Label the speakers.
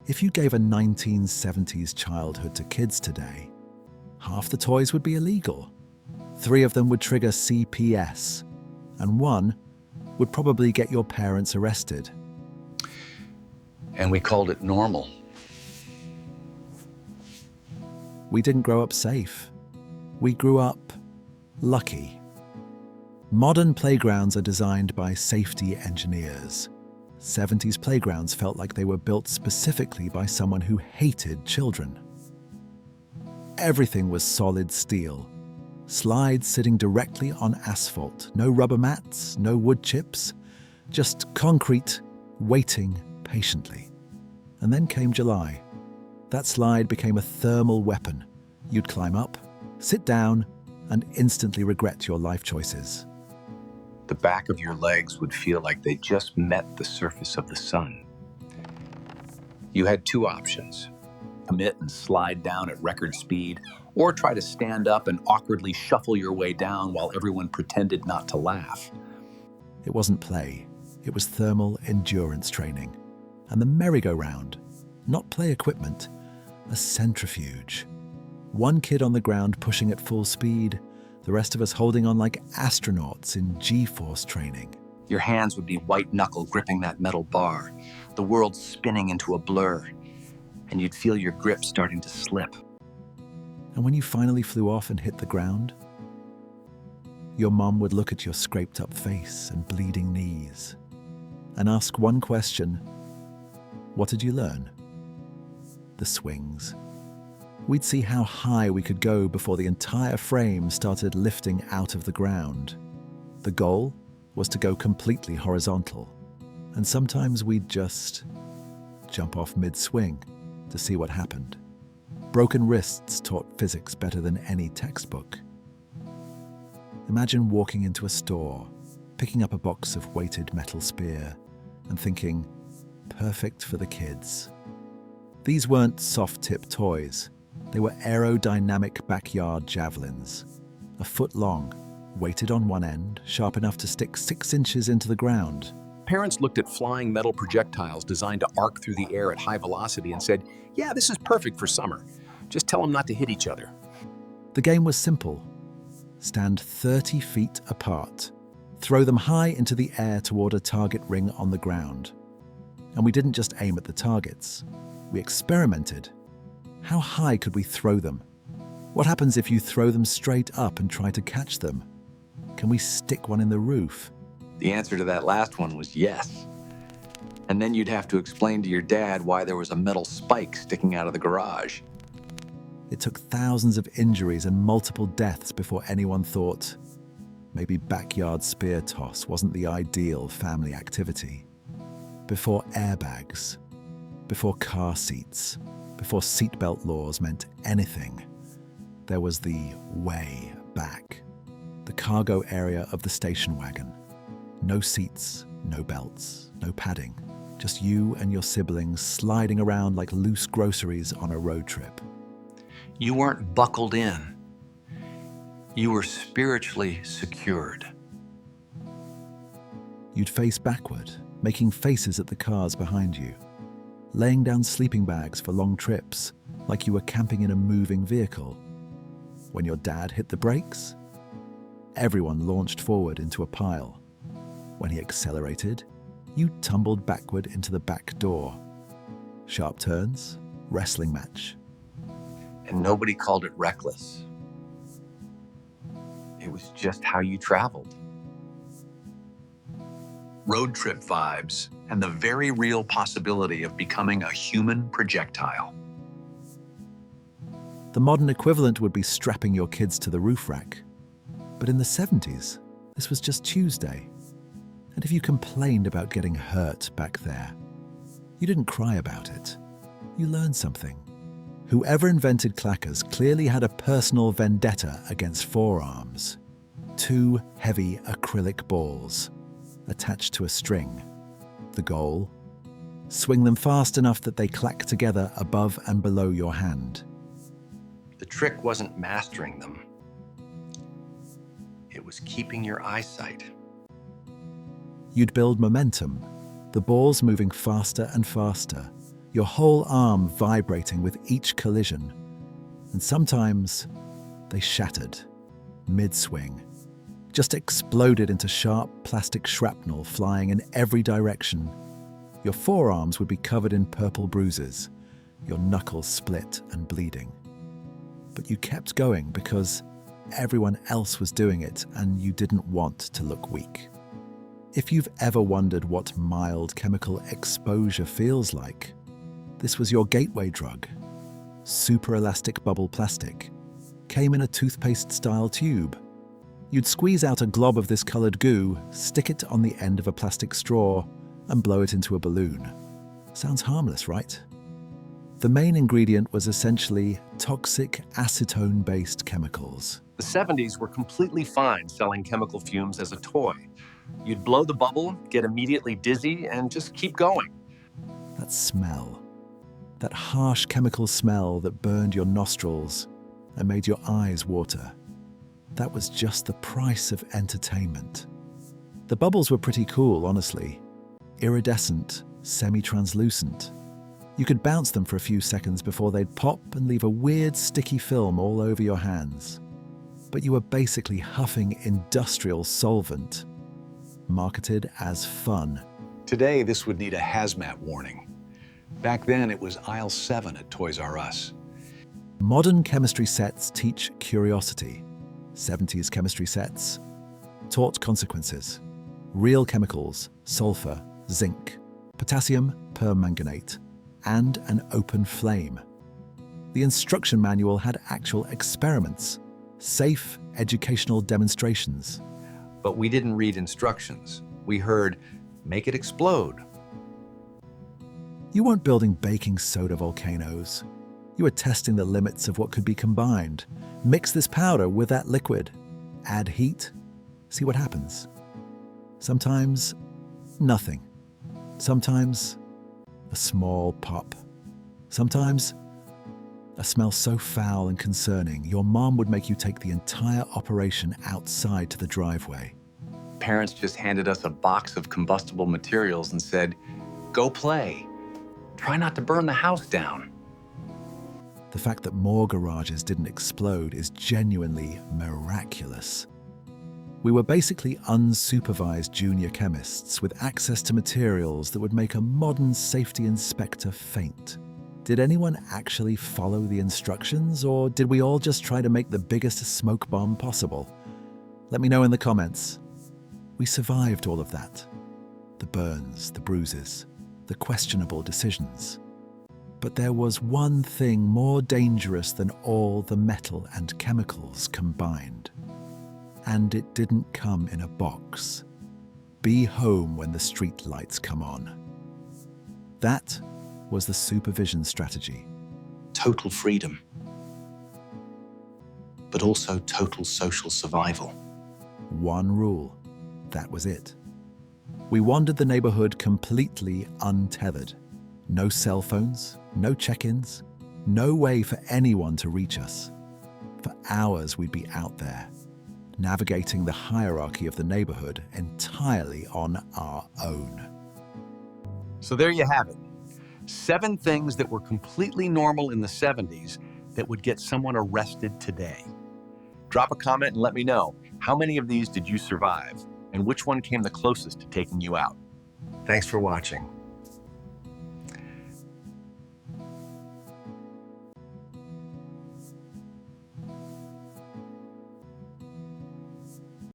Speaker 1: If you gave a 1970s childhood to kids today, half the toys would be illegal. 3 of them would trigger CPS, and 1 would probably get your parents arrested.
Speaker 2: And we called it normal.
Speaker 1: We didn't grow up safe. We grew up lucky. Modern playgrounds are designed by safety engineers. 70s playgrounds felt like they were built specifically by someone who hated children. Everything was solid steel. Slides sitting directly on asphalt. No rubber mats, no wood chips. Just concrete, waiting patiently. And then came July. That slide became a thermal weapon. You'd climb up, sit down, and instantly regret your life choices.
Speaker 2: The back of your legs would feel like they just met the surface of the sun. You had 2 options: commit and slide down at record speed, or try to stand up and awkwardly shuffle your way down while everyone pretended not to laugh.
Speaker 1: It wasn't play. It was thermal endurance training. And the merry-go-round, not play equipment, a centrifuge. 1 kid on the ground pushing at full speed, the rest of us holding on like astronauts in G-force training.
Speaker 2: Your hands would be white-knuckle gripping that metal bar, the world spinning into a blur, and you'd feel your grip starting to slip.
Speaker 1: And when you finally flew off and hit the ground, your mom would look at your scraped-up face and bleeding knees and ask one question: what did you learn? The swings. We'd see how high we could go before the entire frame started lifting out of the ground. The goal was to go completely horizontal, and sometimes we'd just jump off mid-swing to see what happened. Broken wrists taught physics better than any textbook. Imagine walking into a store, picking up a box of weighted metal spear, and thinking, perfect for the kids. These weren't soft-tip toys. They were aerodynamic backyard javelins, a foot long, weighted on one end, sharp enough to stick 6 inches into the ground.
Speaker 3: Parents looked at flying metal projectiles designed to arc through the air at high velocity and said, "Yeah, this is perfect for summer. Just tell them not to hit each other."
Speaker 1: The game was simple. Stand 30 feet apart. Throw them high into the air toward a target ring on the ground. And we didn't just aim at the targets. We experimented. How high could we throw them? What happens if you throw them straight up and try to catch them? Can we stick one in the roof?
Speaker 2: The answer to that last one was yes. And then you'd have to explain to your dad why there was a metal spike sticking out of the garage.
Speaker 1: It took thousands of injuries and multiple deaths before anyone thought maybe backyard spear toss wasn't the ideal family activity. Before airbags, before car seats, before seatbelt laws meant anything, there was the way back, the cargo area of the station wagon. No seats, no belts, no padding, just you and your siblings sliding around like loose groceries on a road trip.
Speaker 2: You weren't buckled in. You were spiritually secured.
Speaker 1: You'd face backward, making faces at the cars behind you, laying down sleeping bags for long trips, like you were camping in a moving vehicle. When your dad hit the brakes, everyone launched forward into a pile. When he accelerated, you tumbled backward into the back door. Sharp turns, wrestling match.
Speaker 2: And nobody called it reckless. It was just how you traveled.
Speaker 4: Road trip vibes and the very real possibility of becoming a human projectile.
Speaker 1: The modern equivalent would be strapping your kids to the roof rack. But in the 70s, this was just Tuesday. And if you complained about getting hurt back there, you didn't cry about it. You learned something. Whoever invented clackers clearly had a personal vendetta against forearms. 2 heavy acrylic balls attached to a string. The goal? Swing them fast enough that they clack together above and below your hand.
Speaker 2: The trick wasn't mastering them. It was keeping your eyesight.
Speaker 1: You'd build momentum, the balls moving faster and faster, your whole arm vibrating with each collision, and sometimes they shattered mid-swing, just exploded into sharp plastic shrapnel flying in every direction. Your forearms would be covered in purple bruises, your knuckles split and bleeding. But you kept going because everyone else was doing it and you didn't want to look weak. If you've ever wondered what mild chemical exposure feels like, this was your gateway drug. Super elastic bubble plastic. Came in a toothpaste-style tube. You'd squeeze out a glob of this colored goo, stick it on the end of a plastic straw, and blow it into a balloon. Sounds harmless, right? The main ingredient was essentially toxic acetone-based chemicals.
Speaker 3: The 70s were completely fine selling chemical fumes as a toy. You'd blow the bubble, get immediately dizzy, and just keep going.
Speaker 1: That smell. That harsh chemical smell that burned your nostrils and made your eyes water. That was just the price of entertainment. The bubbles were pretty cool, honestly. Iridescent, semi-translucent. You could bounce them for a few seconds before they'd pop and leave a weird sticky film all over your hands. But you were basically huffing industrial solvent, marketed as fun.
Speaker 5: Today, this would need a hazmat warning. Back then, it was aisle 7 at Toys R Us.
Speaker 1: Modern chemistry sets teach curiosity. 70s chemistry sets taught consequences. Real chemicals, sulfur, zinc, potassium permanganate, and an open flame. The instruction manual had actual experiments, safe educational demonstrations.
Speaker 6: But we didn't read instructions. We heard, make it explode.
Speaker 1: You weren't building baking soda volcanoes. You were testing the limits of what could be combined. Mix this powder with that liquid. Add heat. See what happens. Sometimes, nothing. Sometimes, a small pop. Sometimes, a smell so foul and concerning, your mom would make you take the entire operation outside to the driveway.
Speaker 6: Parents just handed us a box of combustible materials and said, go play. Try not to burn the house down.
Speaker 1: The fact that more garages didn't explode is genuinely miraculous. We were basically unsupervised junior chemists with access to materials that would make a modern safety inspector faint. Did anyone actually follow the instructions, or did we all just try to make the biggest smoke bomb possible? Let me know in the comments. We survived all of that. The burns, the bruises, the questionable decisions. But there was one thing more dangerous than all the metal and chemicals combined. And it didn't come in a box. Be home when the street lights come on. That was the supervision strategy.
Speaker 7: Total freedom, but also total social survival.
Speaker 1: One rule. That was it. We wandered the neighborhood completely untethered. No cell phones, no check-ins, no way for anyone to reach us. For hours we'd be out there, navigating the hierarchy of the neighborhood entirely on our own.
Speaker 3: So there you have it. 7 things that were completely normal in the 70s that would get someone arrested today. Drop a comment and let me know, how many of these did you survive? And which one came the closest to taking you out?
Speaker 6: Thanks for watching.